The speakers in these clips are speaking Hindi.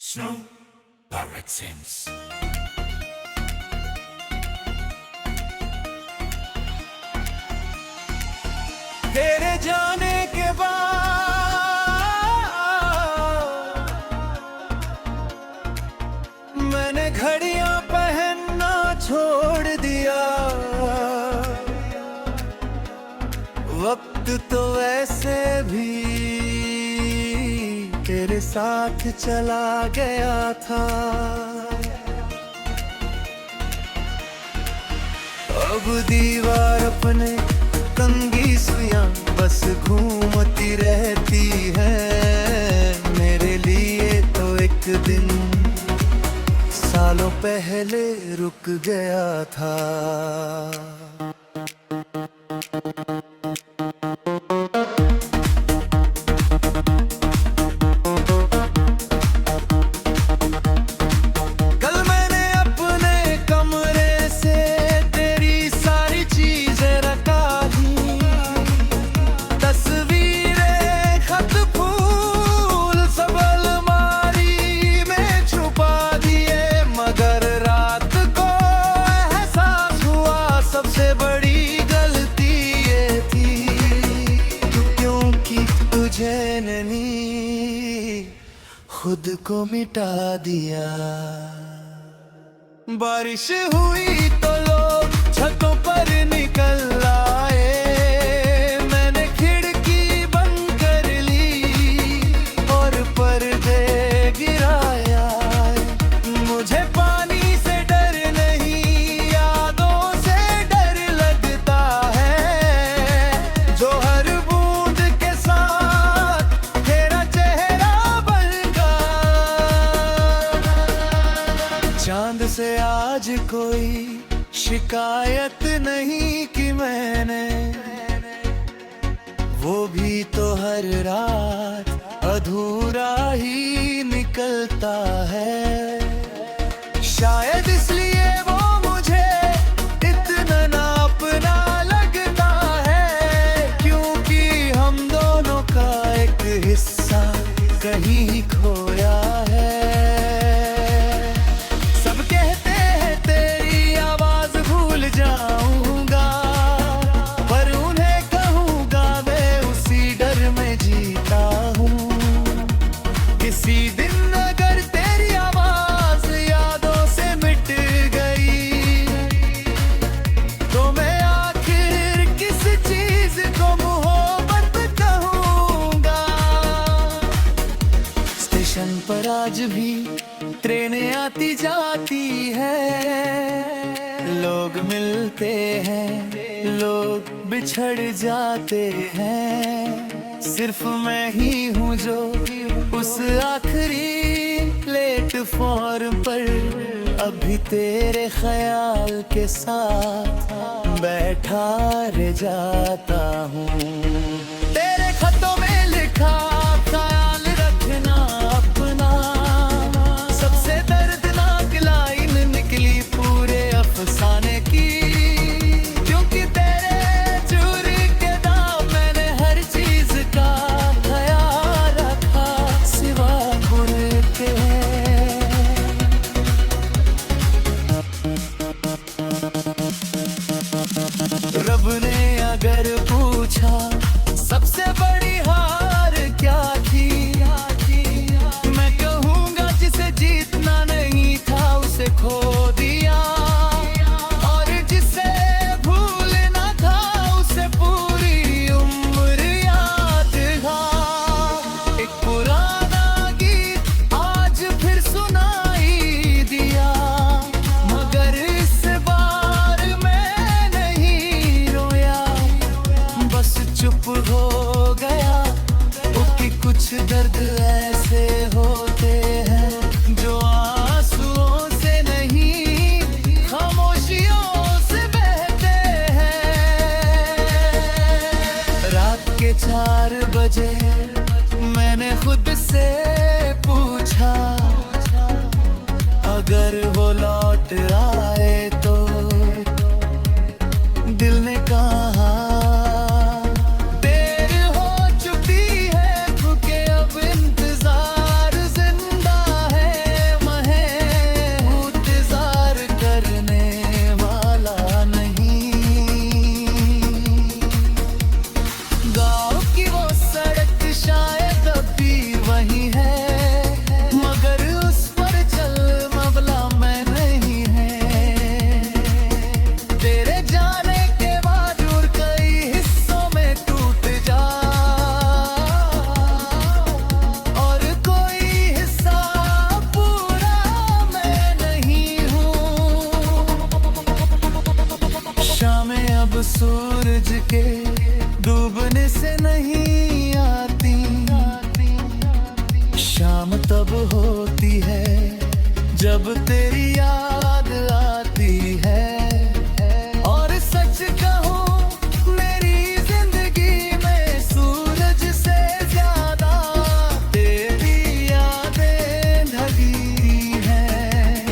Snow Directions. तेरे जाने के बाद मैंने घड़ियां पहनना छोड़ दिया। वक्त तो वैसे भी तेरे साथ चला गया था। अब दीवार अपने कंगी सुइयां बस घूमती रहती है। मेरे लिए तो एक दिन सालों पहले रुक गया था। खुद को मिटा दिया। बारिश हुई तो लोग छतों पर निकल आए। मैंने खिड़की बंद कर ली और पर्दे गिराया। मुझे पानी से डर नहीं, यादों से डर लगता है जो हर बूंद के साथ तेरा चेहरा चांद से आज कोई शिकायत नहीं की मैंने। वो भी तो हर रात अधूरा ही निकलता है। शायद इसलिए वो मुझे इतना ना अपना लगता है, क्योंकि हम दोनों का एक हिस्सा कहीं खोया है। किसी दिन अगर तेरी आवाज यादों से मिट गई तो मैं आखिर किस चीज को मोहब्बत कहूँगा। स्टेशन पर आज भी ट्रेनें आती जाती है। लोग मिलते हैं, लोग बिछड़ जाते हैं। सिर्फ मैं ही हूँ जो उस आखिरी प्लेटफॉर्म पर अभी तेरे ख्याल के साथ बैठा रह जाता हूँ। तेरे खतों में लिखा ख्याल रखना अपना, सबसे दर्दनाक लाइन निकली पूरे अफसाने की। क्योंकि तेरे चोरी के दाम मैंने हर चीज का ख्याल रखा सिवा खुद के। रब ने अगर पूछा सबसे बड़ी हार क्या जब तेरी याद आती है, और सच कहूँ मेरी जिंदगी में सूरज से ज्यादा तेरी यादें ढली हैं।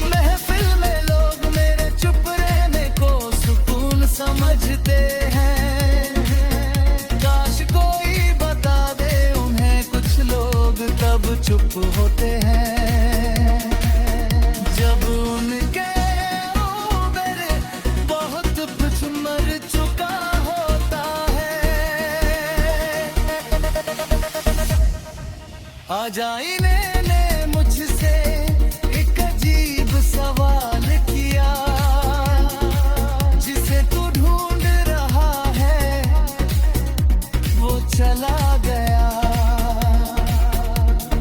महफिल में लोग मेरे चुप रहने को सुकून समझते हैं, काश कोई बता दे उन्हें कुछ लोग तब चुप होते हैं, जब उनके ऊपर बहुत कुछ मर चुका होता है। आ जाइने ने मुझसे एक अजीब सवाल किया, जिसे तू ढूंढ रहा है वो चला गया,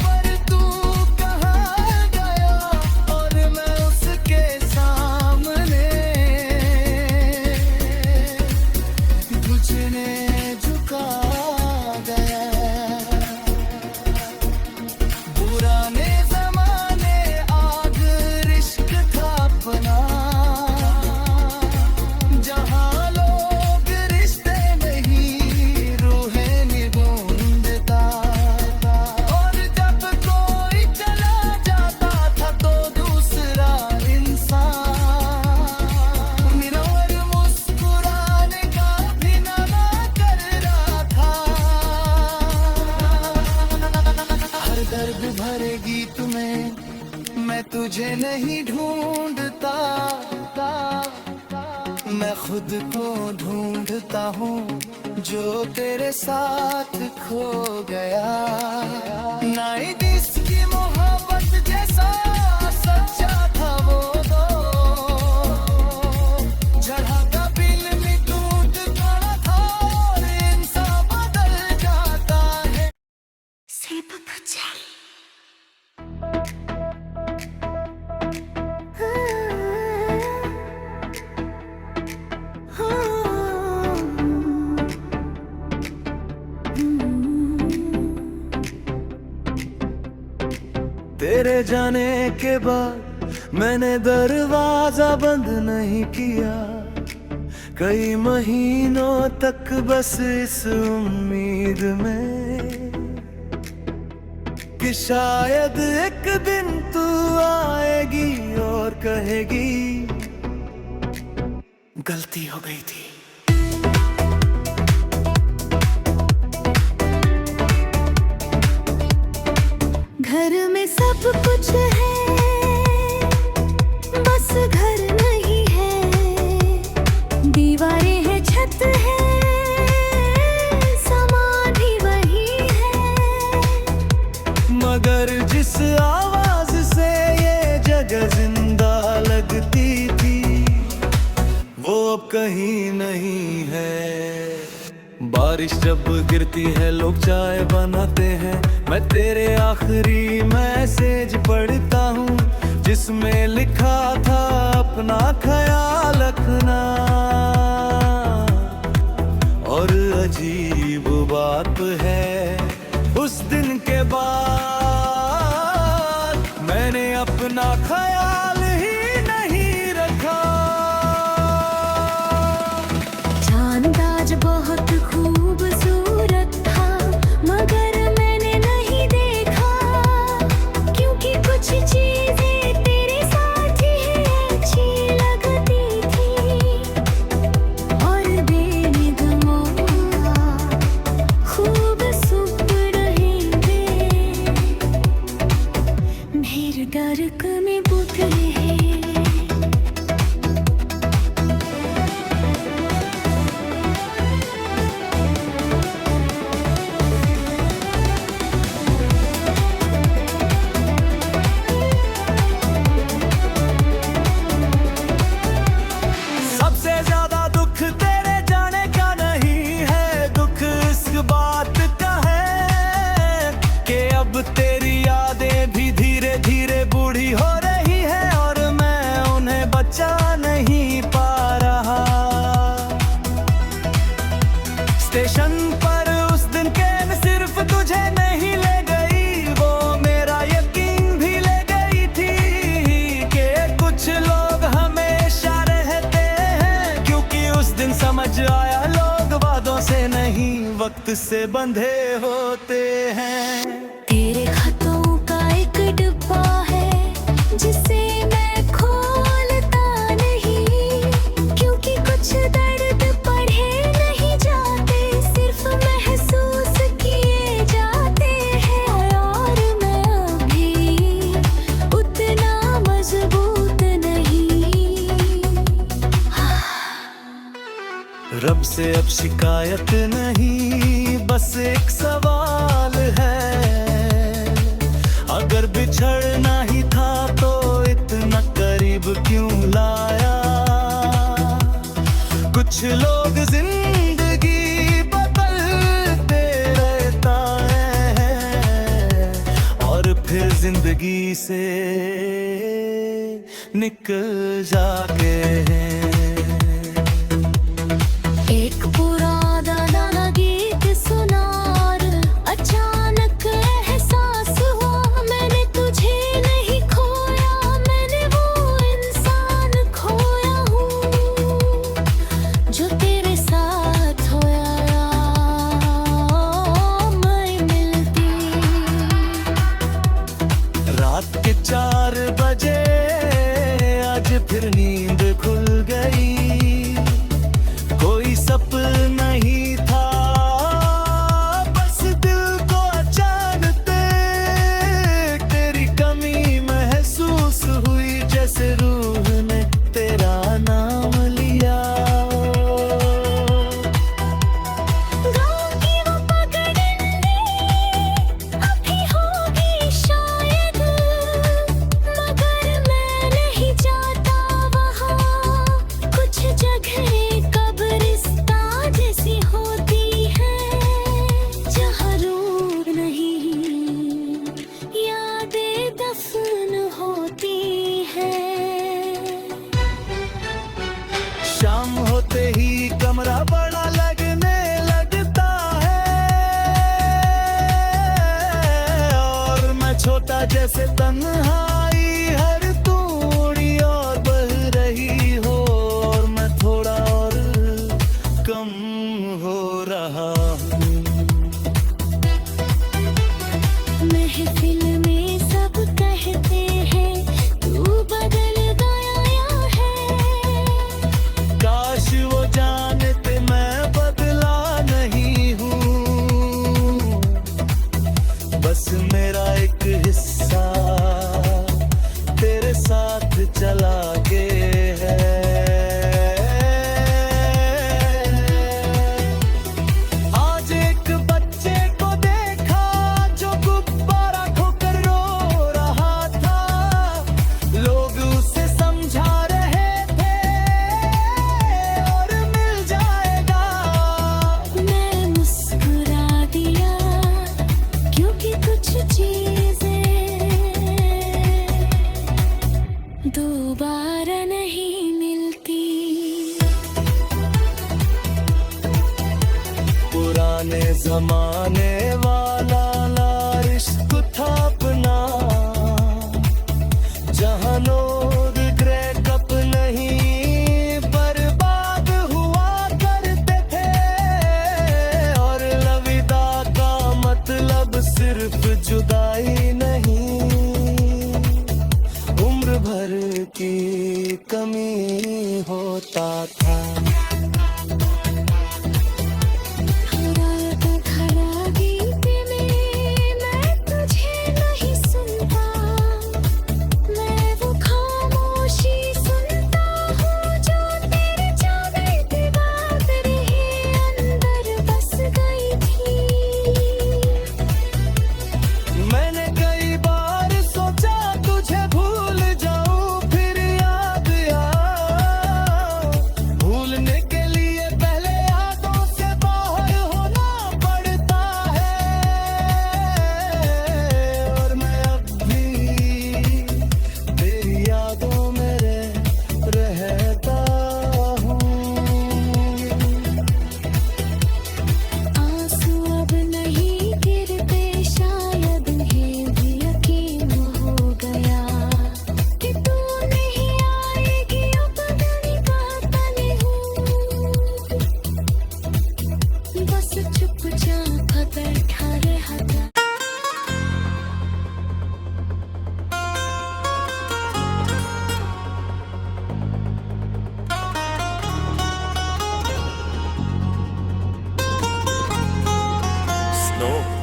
पर तू कहाँ गया और मैं उसके सामने तुझने झुका गया। पुराने जमाने आग रिश्क था अपना, जहाँ लोग रिश्ते नहीं रूहें निभूंढता, और जब कोई चला जाता था तो दूसरा इंसान निरंतर मुस्कुराने का भी ना कर रहा था। हर दर्द भरे गीत में मैं तुझे नहीं ढूंढता, मैं खुद को ढूंढता हूँ जो तेरे साथ खो गया। नाइट इसकी मोहब्बत जैसा सच्चा था वो दो, जड़ा का बिल में टूट पड़ा था और इंसान बदल जाता है। Sleep Hotel. तेरे जाने के बाद मैंने दरवाजा बंद नहीं किया, कई महीनों तक बस इस उम्मीद में कि शायद एक दिन तू आएगी और कहेगी गलती हो गई थी। घर में सब कुछ है, बस घर नहीं है, दीवारें हैं छत है, सामान भी वही है, मगर जिस आवाज से ये जगह जिंदा लगती थी वो अब कहीं नहीं है। बारिश जब गिरती है लोग चाय बनाते हैं, मैं तेरे आखिरी मैसेज पढ़ता हूँ जिसमें लिखा था अपना ख्याल रखना। और अजीब बात है उस दिन के बाद मैंने अपना ख्याल ही नहीं रखा। चांद आज बहुत खूबसूरत था मगर मैंने नहीं देखा, क्योंकि कुछ चीजें तेरे साथ ही अच्छी लगती थी, और बेनिगमों खूब सुप रहेंगे मेरे डर में बुत रहे। सबसे ज्यादा दुख तेरे जाने का नहीं है, दुख इस बात का है कि अब तेरी यादें भी धीरे धीरे बूढ़ी हो रही है और मैं उन्हें बचा नहीं पा रहा। स्टेशन पर उस दिन ट्रेन सिर्फ तुझे नहीं ले गई, प्रीत से बंधे होते हैं। तेरे खतों का एक डिब्बा है जिसे मैं खोलता नहीं, क्योंकि कुछ दर्द पढ़े नहीं जाते, सिर्फ महसूस किए जाते हैं। और मैं अभी उतना मजबूत नहीं। रब से अब शिकायत नहीं, बस एक सवाल है, अगर बिछड़ना ही था तो इतना करीब क्यों लाया। कुछ लोग जिंदगी बदलते रहता है और फिर जिंदगी से निकल जाते हैं। एक पुराना गीत सुना और अचानक एहसास हुआ, मैंने तुझे नहीं खोया, मैंने वो इंसान खोया हूँ जो तेरे साथ होया। मैं मिलती रात के 4 बजे आज फिर नींद खुल गई, कोई सपना ही था, बस दिल को अचानक तेरी कमी महसूस हुई, जैसे रूह ने तेरा नाम लिया। गाँव की वो पगडंडी अभी होगी शायद, मगर मैं नहीं जाता वहाँ। कुछ जगह कब्रिस्ता जैसी होती है, जहाँ रूह नहीं यादें दफन होती है। शाम होते ही कमरा बड़ा लगने लगता है और मैं छोटा जैसे तन्हाई, हर तूड़ी और बह रही हो और मैं थोड़ा और कम हो रहा हूँ। महफिल में सब कहते हैं तू बदल गया है, काश वो जानते मैं बदला नहीं हूँ, बस मेरा एक हिस्सा तेरे साथ चला के है। आज एक बच्चे को देखा जो गुब्बारा खोकर रो रहा था, लोग उसे समझा रहे थे और मिल जाएगा। मैं मुस्कुरा दिया क्योंकि कुछ चीजें दोबारा नहीं मिलती। पुराने जमाने वाला लारिश्क था अपना, जहाँ नो रिग्रेट कप नहीं बर्बाद हुआ करते थे, और अलविदा का मतलब सिर्फ जुदाई नहीं, उम्र भर की कमी होता था। खरा गीत में मैं तुझे नहीं सुनता, मैं वो खामोशी सुनता हूँ जो तेरे जागते बात रही अंदर बस गई थी। मैंने कई बार सोचा तुझे भूल जाऊं, फिर याद आया भूलने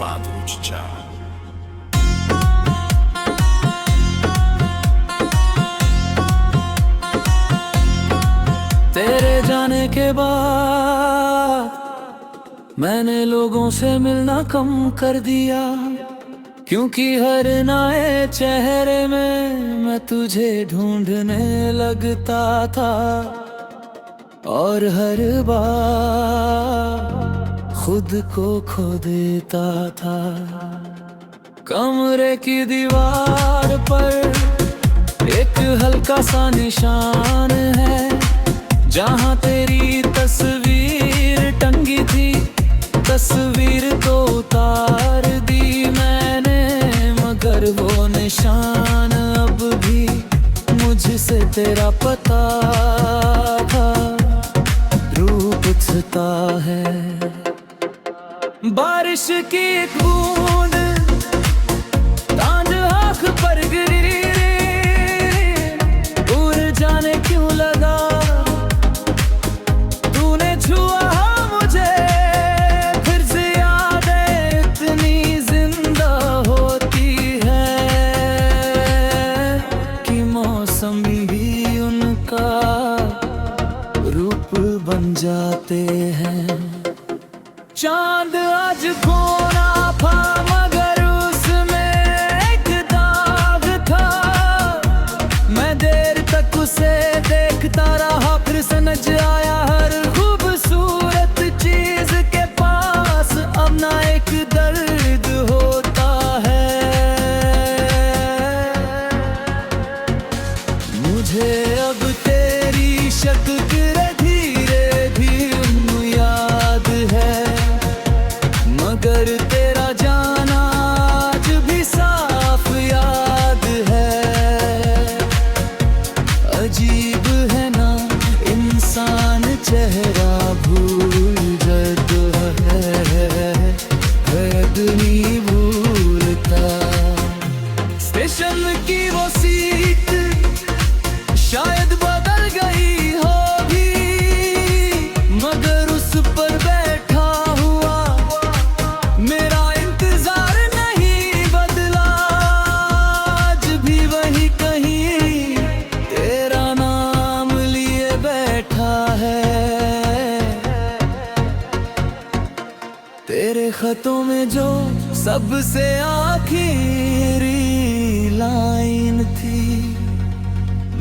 Padručča. तेरे जाने के बाद मैंने लोगों से मिलना कम कर दिया, क्योंकि हर नए चेहरे में मैं तुझे ढूंढने लगता था और हर बार खुद को खो देता था। कमरे की दीवार पर एक हल्का सा निशान है, जहाँ तेरी तस्वीर टंगी थी। तस्वीर तो उतार दी मैंने, मगर वो निशान अब भी मुझसे तेरा पता था। रूप छुता है बारिश की एक बूंद, तांज आँख पर गिरी, दूर जाने क्यों लगा तूने छुआ मुझे। फिर से यादें इतनी जिंदा होती है कि मौसम भी उनका रूप बन जाते हैं। चांद आज कोना था, मगर उसमें एक दाग था। मैं देर तक उसे देखता रहा, फिर समझ आया हर खूबसूरत चीज के पास अब ना एक दर्द होता है। मुझे अब तेरी शक्ल धीरे धीरे याद है, मगर तेरा जाना आज भी साफ याद है। अजीब है ना इंसान चेहरा भूल जाता है, हद नहीं भूलता। स्टेशन की वो सीट शायद बदल गई होगी, मगर उस पर बैठा हुआ मेरा इंतजार नहीं बदला। आज भी वही कहीं तेरा नाम लिए बैठा है। तेरे खतों में जो सबसे आखिरी लाइन थी,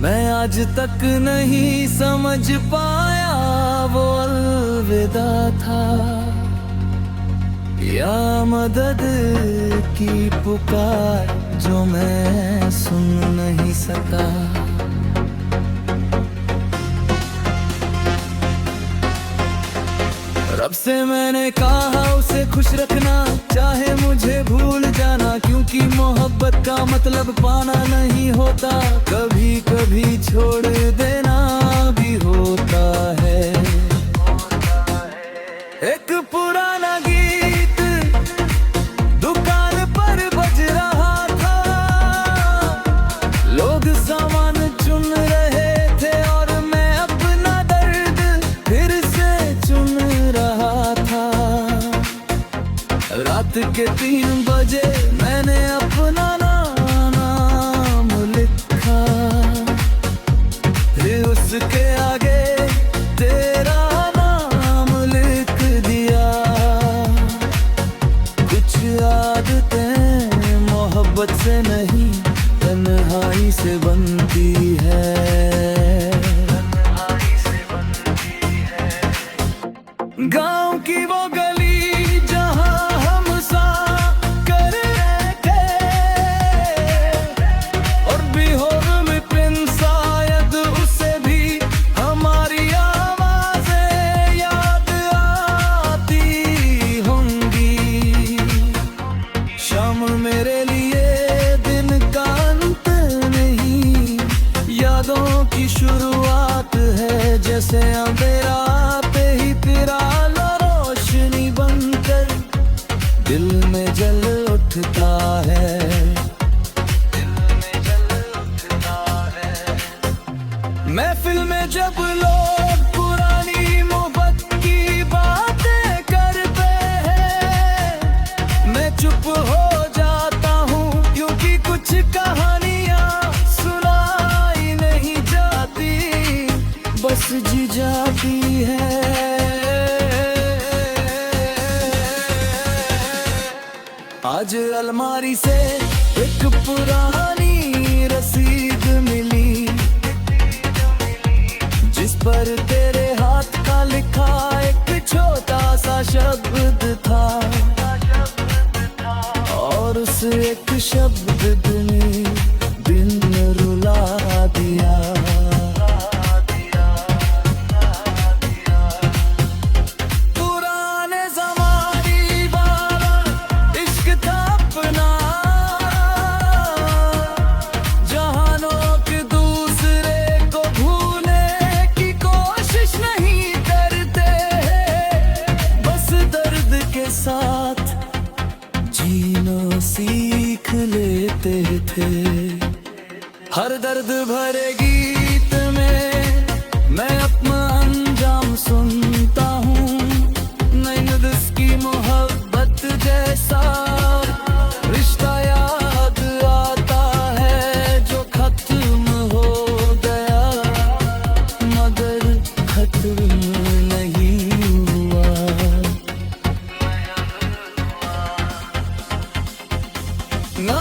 मैं आज तक नहीं समझ पाया वो अलविदा था या मदद की पुकार जो मैं सुन नहीं सका। रब से मैंने कहा उसे खुश रखना, चाहे मुझे भूल जाना, क्योंकि मोहब्बत का मतलब पाना नहीं होता, कभी कभी छोड़ देना भी होता है। एक पुराना गीत दुकान पर बज रहा था, लोग सामान चुन रहे थे और मैं अपना दर्द फिर से चुन रहा था। रात के 3 बजे मैंने अपना नाम लिखा, फिर उसके आगे तेरा नाम लिख दिया। कुछ आदतें मोहब्बत से नहीं तन्हाई से बनती है। गांव की वो गली जहां हम सा कर रहे थे, और बिहोर में प्रिंस शायद उसे भी हमारी आवाजें याद आती होंगी। शाम मेरे लिए दिन का अंत नहीं, यादों की शुरुआत है। जैसे अंधेरा पे ही तेरा रोशनी बनकर दिल में जल उठता है, दिल में जल उठता है। महफिल में जब लोग पुरानी मोहब्बत की बातें करते हैं, मैं मैं चुप हो जाता हूँ, क्योंकि कुछ कहानियाँ सुनाई नहीं जाती, बस जी जाती है। आज अलमारी से एक पुरानी रसीद मिली, जिस पर तेरे हाथ का लिखा एक छोटा सा शब्द था, और उस एक शब्द ने दिन रुला दिया। पुराने ज़माने वाला इश्क था अपना, जहानों के दूसरे को भूलने की कोशिश नहीं करते, बस दर्द के साथ जीना सीख लेते थे। हर दर्द भरे गीत में मैं अपना अंजाम सुनता हूँ, नैन की मोहब्बत जैसा रिश्ता याद आता है, जो खत्म हो गया मगर खत्म नहीं हुआ। ना